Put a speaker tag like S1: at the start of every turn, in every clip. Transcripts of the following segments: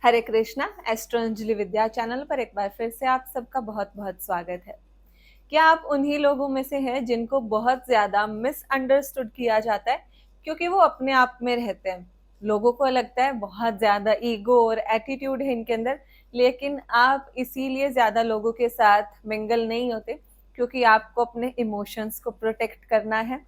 S1: हरे Krishna. Astro Anjali विद्या channel पर एक बार फिर से आप सबका बहुत बहुत स्वागत है। क्या आप उन्हीं लोगों में से हैं जिनको बहुत ज्यादा मिसअंडरस्टूड किया जाता है क्योंकि वो अपने आप में रहते हैं? लोगों को लगता है बहुत ज्यादा ईगो और एटीट्यूड है इनके अंदर, लेकिन आप इसीलिए ज्यादा लोगों के साथ मिंगल नहीं होते क्योंकि आपको अपने इमोशंस को प्रोटेक्ट करना है,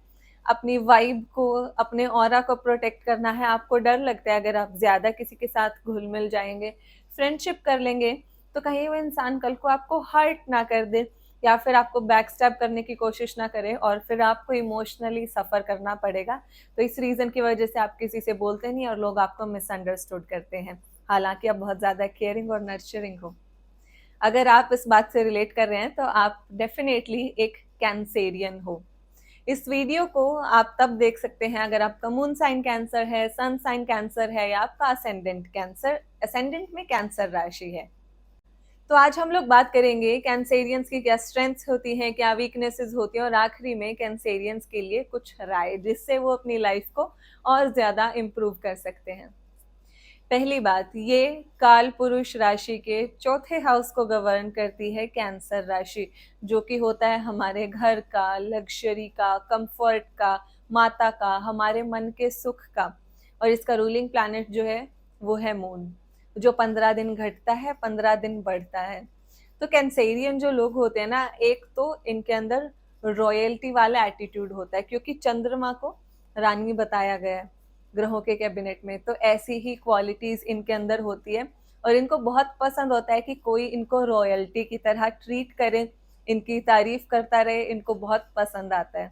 S1: अपनी वाइब को, अपने ऑरा को प्रोटेक्ट करना है। आपको डर लगता है अगर आप ज्यादा किसी के साथ घुल मिल जाएंगे, फ्रेंडशिप कर लेंगे, तो कहीं वो इंसान कल को आपको हर्ट ना कर दे या फिर आपको बैक स्टैब करने की कोशिश ना करे और फिर आपको इमोशनली सफर करना पड़ेगा। तो इस रीजन की वजह से आप किसी से बोलते नहीं और लोग आपको मिसअंडरस्टूड करते हैं, हालांकि आप बहुत ज्यादा केयरिंग और नर्चरिंग हो। अगर आप इस बात से रिलेट कर रहे हैं तो आप डेफिनेटली एक कैंसेरियन हो। इस वीडियो को आप तब देख सकते हैं अगर आपका मून साइन कैंसर है, सन साइन कैंसर है या आपका असेंडेंट में कैंसर राशि है। तो आज हम लोग बात करेंगे कैंसेरियंस की क्या स्ट्रेंथ्स होती हैं, क्या वीकनेसेस होती हैं और आखिरी में कैंसेरियंस के लिए कुछ राय जिससे वो अपनी लाइफ को और ज्यादा इम्प्रूव कर सकते हैं। पहली बात, ये काल पुरुष राशि के चौथे हाउस को गवर्न करती है कैंसर राशि, जो कि होता है हमारे घर का, लग्जरी का, कंफर्ट का, माता का, हमारे मन के सुख का। और इसका रूलिंग प्लैनेट जो है वो है मून, जो 15 दिन घटता है, 15 दिन बढ़ता है। तो कैंसेरियन जो लोग होते हैं ना, एक तो इनके अंदर रॉयल्टी वाला एटीट्यूड होता है क्योंकि चंद्रमा को रानी बताया गया है ग्रहों के कैबिनेट में, तो ऐसी ही क्वालिटीज इनके अंदर होती है और इनको बहुत पसंद होता है कि कोई इनको रॉयल्टी की तरह ट्रीट करे, इनकी तारीफ करता रहे, इनको बहुत पसंद आता है।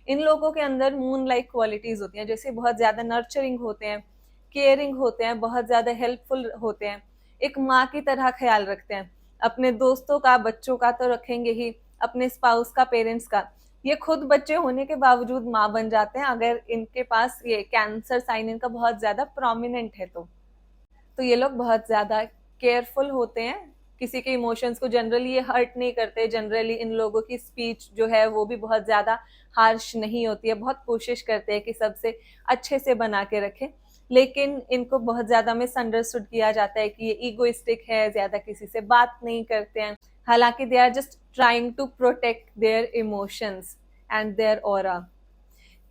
S1: इन लोगों के अंदर मून लाइक क्वालिटीज होती हैं, जैसे बहुत ज्यादा नर्चरिंग होते हैं, केयरिंग होते हैं, बहुत ज्यादा हेल्पफुल होते हैं, एक माँ की तरह ख्याल रखते हैं। अपने दोस्तों का, बच्चों का तो रखेंगे ही, अपने स्पाउस का, पेरेंट्स का। ये खुद बच्चे होने के बावजूद माँ बन जाते हैं अगर इनके पास ये कैंसर साइन इनका बहुत ज्यादा प्रोमिनेंट है। तो ये लोग बहुत ज्यादा केयरफुल होते हैं, किसी के इमोशंस को जनरली ये हर्ट नहीं करते। जनरली इन लोगों की स्पीच जो है वो भी बहुत ज्यादा हार्श नहीं होती है, बहुत कोशिश करते हैं कि सबसे अच्छे से बना के रखें। लेकिन इनको बहुत ज्यादा मिसअंडरस्टूड किया जाता है कि ये ईगोइस्टिक है, ज्यादा किसी से बात नहीं करते हैं, हालांकि they are just trying to protect their emotions and their aura.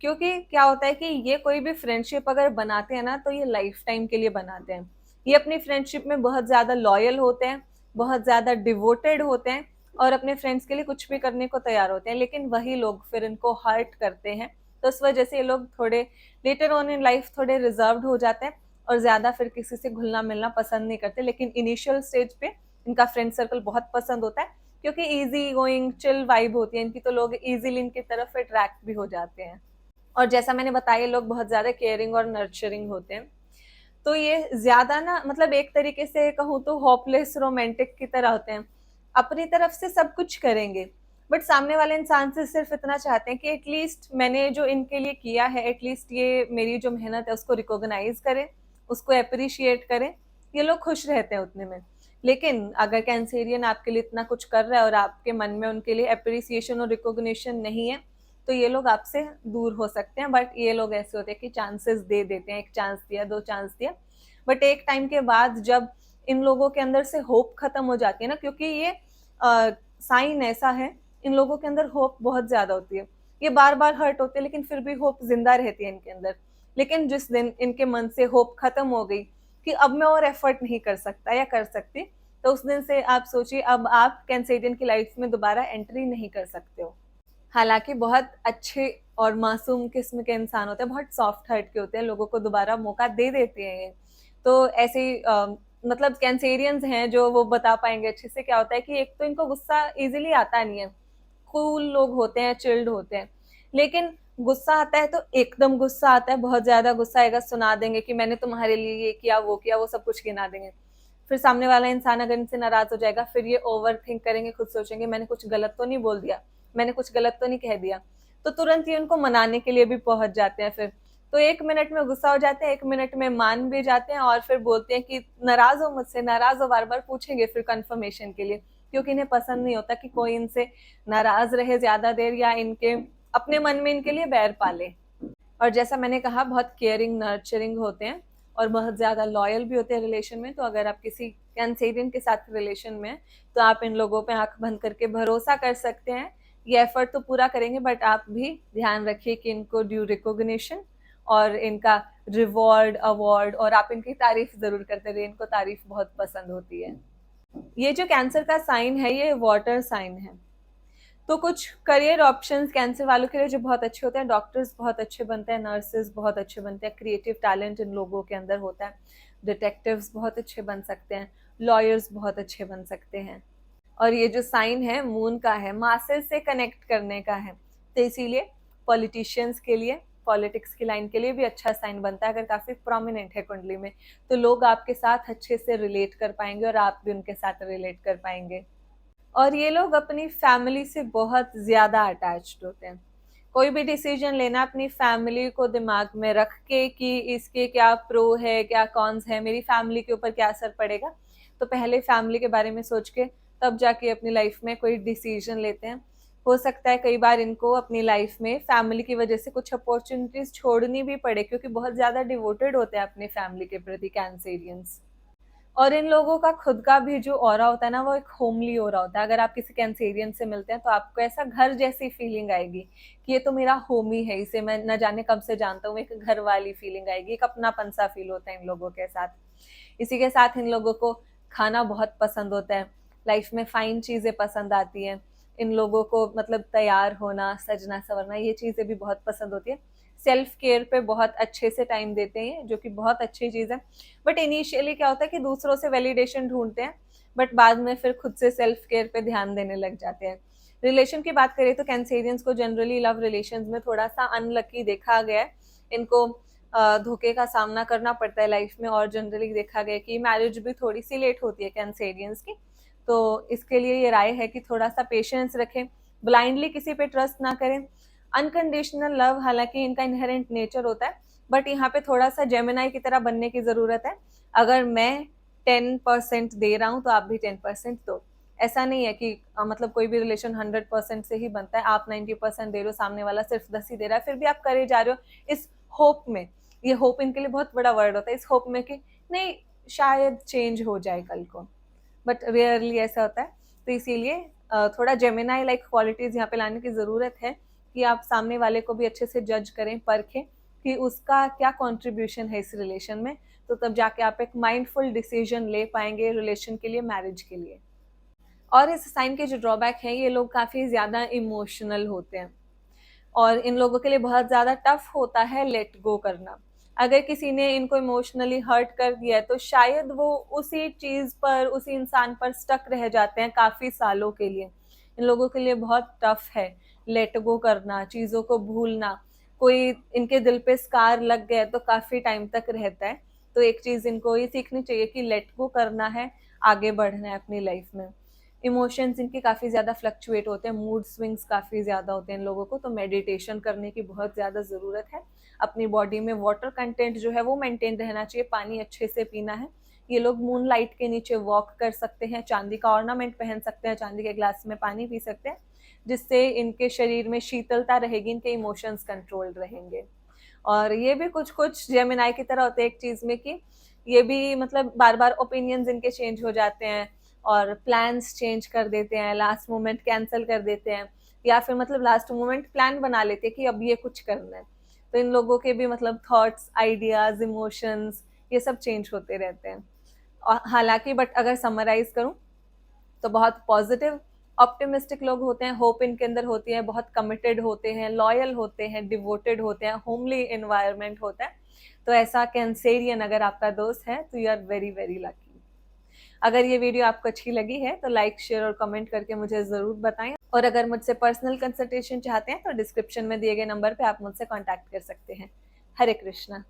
S1: क्योंकि क्या होता है कि ये कोई भी फ्रेंडशिप अगर बनाते हैं ना तो ये लाइफ टाइम के लिए बनाते हैं। ये अपनी फ्रेंडशिप में बहुत ज्यादा लॉयल होते हैं, बहुत ज्यादा डिवोटेड होते हैं और अपने फ्रेंड्स के लिए कुछ भी करने को तैयार होते हैं, लेकिन वही लोग फिर इनको हर्ट करते हैं। तो इस वजह से ये लोग थोड़े लेटर ऑन इन लाइफ थोड़े रिजर्व्ड हो जाते हैं और ज्यादा फिर किसी से घुलना मिलना पसंद नहीं करते। लेकिन इनिशियल स्टेज पे इनका फ्रेंड सर्कल बहुत पसंद होता है क्योंकि इजी गोइंग चिल वाइब होती है इनकी, तो लोग इजीली इनकी तरफ अट्रैक्ट भी हो जाते हैं। और जैसा मैंने बताया, लोग बहुत ज्यादा केयरिंग और नर्चरिंग होते हैं। तो ये ज्यादा ना, मतलब एक तरीके से कहूँ तो होपलेस रोमांटिक की तरह होते हैं, अपनी तरफ से सब कुछ करेंगे बट सामने वाले इंसान से सिर्फ इतना चाहते हैं कि एटलीस्ट मैंने जो इनके लिए किया है, एटलीस्ट ये मेरी जो मेहनत है उसको रिकॉग्नाइज करें, उसको अप्रिशिएट करें। ये लोग खुश रहते हैं उतने में। लेकिन अगर कैंसेरियन आपके लिए इतना कुछ कर रहा है और आपके मन में उनके लिए अप्रिसिएशन और रिकॉग्निशन नहीं है, तो ये लोग आपसे दूर हो सकते हैं। बट ये लोग ऐसे होते हैं कि चांसेस दे देते हैं, एक चांस दिया, दो चांस दिया, बट एक टाइम के बाद जब इन लोगों के अंदर से होप खत्म हो जाती है ना, क्योंकि ये साइन ऐसा है, इन लोगों के अंदर होप बहुत ज्यादा होती है। ये बार बार हर्ट होते हैं लेकिन फिर भी होप जिंदा रहती है इनके अंदर। लेकिन जिस दिन इनके मन से होप खत्म हो गई कि अब मैं और एफर्ट नहीं कर सकता या कर सकती, तो उस दिन से आप सोचिए अब आप कैंसेरियन की लाइफ में दोबारा एंट्री नहीं कर सकते हो। हालांकि बहुत अच्छे और मासूम किस्म के इंसान होते हैं, बहुत सॉफ्ट हार्ट के होते हैं, लोगों को दोबारा मौका दे देते हैं ये। तो ऐसे मतलब कैंसेरियंस हैं जो वो बता पाएंगे अच्छे से क्या होता है कि एक तो इनको गुस्सा इजीली आता नहीं है, कूल लोग होते हैं, चिल्ड होते हैं। लेकिन गुस्सा आता है तो एकदम गुस्सा आता है, बहुत ज्यादा गुस्सा आएगा, सुना देंगे कि मैंने तुम्हारे लिए ये किया, वो सब कुछ गिना देंगे। फिर सामने वाला इंसान अगर इनसे नाराज हो जाएगा, फिर ये ओवर थिंक करेंगे, खुद सोचेंगे मैंने कुछ गलत तो नहीं बोल दिया, मैंने कुछ गलत तो नहीं कह दिया, तो तुरंत ही उनको मनाने के लिए भी पहुंच जाते हैं। फिर तो 1 मिनट में गुस्सा हो जाते हैं, 1 मिनट में मान भी जाते हैं और फिर बोलते हैं कि नाराज हो मुझसे, नाराज हो, बार बार पूछेंगे फिर कंफर्मेशन के लिए, क्योंकि इन्हें पसंद नहीं होता कि कोई इनसे नाराज रहे ज्यादा देर या इनके अपने मन में इनके लिए बैर पाले। और जैसा मैंने कहा, बहुत केयरिंग नर्चरिंग होते हैं और बहुत ज़्यादा लॉयल भी होते हैं रिलेशन में। तो अगर आप किसी कैंसेरियन के साथ रिलेशन में हैं तो आप इन लोगों पे आंख बंद करके भरोसा कर सकते हैं। ये एफर्ट तो पूरा करेंगे, बट आप भी ध्यान रखिए कि इनको ड्यू रिकॉग्निशन और इनका रिवॉर्ड, अवार्ड, और आप इनकी तारीफ जरूर करते रहिए, इनको तारीफ बहुत पसंद होती है। ये जो कैंसर का साइन है ये वाटर साइन है। तो कुछ करियर ऑप्शंस कैंसर वालों के लिए जो बहुत अच्छे होते हैं, डॉक्टर्स बहुत अच्छे बनते हैं, नर्सेज बहुत अच्छे बनते हैं, क्रिएटिव टैलेंट इन लोगों के अंदर होता है, डिटेक्टिव्स बहुत अच्छे बन सकते हैं, लॉयर्स बहुत अच्छे बन सकते हैं। और ये जो साइन है मून का है, मासेस से कनेक्ट करने का है, तो इसीलिए पॉलिटिशियंस के लिए, पॉलिटिक्स की लाइन के लिए भी अच्छा साइन बनता है। अगर काफी प्रोमिनेंट है कुंडली में तो लोग आपके साथ अच्छे से रिलेट कर पाएंगे और आप भी उनके साथ रिलेट कर पाएंगे। और ये लोग अपनी फैमिली से बहुत ज्यादा अटैच्ड होते हैं। कोई भी डिसीजन लेना अपनी फैमिली को दिमाग में रख के कि इसके क्या प्रो है, क्या कॉन्स है, मेरी फैमिली के ऊपर क्या असर पड़ेगा, तो पहले फैमिली के बारे में सोच के तब जाके अपनी लाइफ में कोई डिसीजन लेते हैं। हो सकता है कई बार इनको अपनी लाइफ में फैमिली की वजह से कुछ अपॉर्चुनिटीज छोड़नी भी पड़े, क्योंकि बहुत ज्यादा डिवोटेड होते हैं अपनी फैमिली के प्रति कैंसेरियंस। और इन लोगों का खुद का भी जो ऑरा होता है ना, वो एक होमली ऑरा होता है। अगर आप किसी कैंसेरियन से मिलते हैं तो आपको ऐसा घर जैसी फीलिंग आएगी कि ये तो मेरा होमी है, इसे मैं न जाने कब से जानता हूँ, एक घर वाली फीलिंग आएगी, एक अपनापन सा फील होता है इन लोगों के साथ। इसी के साथ इन लोगों को खाना बहुत पसंद होता है, लाइफ में फाइन चीजें पसंद आती हैं इन लोगों को, मतलब तैयार होना, सजना संवरना, ये चीजें भी बहुत पसंद होती है। सेल्फ केयर पे बहुत अच्छे से टाइम देते हैं, जो कि बहुत अच्छी चीज है। बट इनिशियली क्या होता है कि दूसरों से वैलिडेशन ढूंढते हैं, बट बाद में फिर खुद से सेल्फ केयर पे ध्यान देने लग जाते हैं। रिलेशन की बात करें तो कैंसेरियंस को जनरली लव रिलेशंस में थोड़ा सा अनलकी देखा गया है। इनको धोखे का सामना करना पड़ता है लाइफ में, और जनरली देखा गया कि मैरिज भी थोड़ी सी लेट होती है कैंसेरियंस की। तो इसके लिए ये राय है कि थोड़ा सा पेशेंस रखें, ब्लाइंडली किसी पे ट्रस्ट ना करें। अनकंडीशनल लव हालांकि इनका इनहेरेंट नेचर होता है, बट यहाँ पे थोड़ा सा जेमिनाई की तरह बनने की जरूरत है। अगर मैं 10% दे रहा हूँ तो आप भी 10% दो। ऐसा नहीं है कि मतलब कोई भी रिलेशन 100% से ही बनता है। आप 90% दे रहे हो, सामने वाला सिर्फ 10 ही दे रहा है, फिर भी आप करे जा रहे हो इस होप में, ये होप इनके लिए बहुत बड़ा वर्ड होता है, इस होप में कि नहीं शायद चेंज हो जाए कल को, बट रेयरली ऐसा होता है। तो इसीलिए थोड़ा जेमिनाई लाइक क्वालिटीज यहाँ पे लाने की जरूरत है कि आप सामने वाले को भी अच्छे से जज करें, परखें कि उसका क्या कंट्रीब्यूशन है इस रिलेशन में, तो तब जाके आप एक माइंडफुल डिसीजन ले पाएंगे रिलेशन के लिए, मैरिज के लिए। और इस साइन के जो ड्रॉबैक है, ये लोग काफी ज्यादा इमोशनल होते हैं और इन लोगों के लिए बहुत ज्यादा टफ होता है लेट गो करना। अगर किसी ने इनको इमोशनली हर्ट कर दिया है तो शायद वो उसी चीज पर, उसी इंसान पर स्टक रह जाते हैं काफी सालों के लिए। इन लोगों के लिए बहुत टफ है लेट गो करना, चीजों को भूलना। कोई इनके दिल पे स्कार लग गया तो काफी टाइम तक रहता है। तो एक चीज इनको ये सीखनी चाहिए कि लेट गो करना है, आगे बढ़ना है अपनी लाइफ में। इमोशंस इनके काफी ज्यादा फ्लक्चुएट होते हैं, मूड स्विंग्स काफी ज्यादा होते हैं इन लोगों को, तो मेडिटेशन करने की बहुत ज्यादा जरूरत है। अपनी बॉडी में वाटर कंटेंट जो है वो मेंटेन रहना चाहिए, पानी अच्छे से पीना है। ये लोग मून लाइट के नीचे वॉक कर सकते हैं, चांदी का ऑर्नामेंट पहन सकते हैं, चांदी के ग्लास में पानी पी सकते हैं, जिससे इनके शरीर में शीतलता रहेगी, इनके इमोशंस कंट्रोल रहेंगे। और ये भी कुछ कुछ जेमिनाई की तरह होते हैं एक चीज में कि ये भी मतलब बार बार ओपिनियंस इनके चेंज हो जाते हैं और प्लान्स चेंज कर देते हैं, लास्ट मोमेंट कैंसिल कर देते हैं, या फिर मतलब लास्ट मोमेंट प्लान बना लेते हैं कि अब ये कुछ करना है। तो इन लोगों के भी मतलब थॉट्स, आइडियाज, इमोशंस, ये सब चेंज होते रहते हैं। और हालांकि बट अगर समराइज करूं तो बहुत पॉजिटिव ऑप्टिमिस्टिक लोग होते हैं, होप इनके अंदर होती है, बहुत कमिटेड होते हैं, लॉयल होते हैं, डिवोटेड होते हैं, होमली एनवायरनमेंट होता है। तो ऐसा कैंसेरियन अगर आपका दोस्त है तो you are very very lucky. अगर ये वीडियो आपको अच्छी लगी है तो लाइक, शेयर और कमेंट करके मुझे जरूर बताएं। और अगर मुझसे पर्सनल कंसल्टेशन चाहते हैं तो डिस्क्रिप्शन में दिए गए नंबर पे आप मुझसे कांटेक्ट कर सकते हैं। हरे कृष्णा।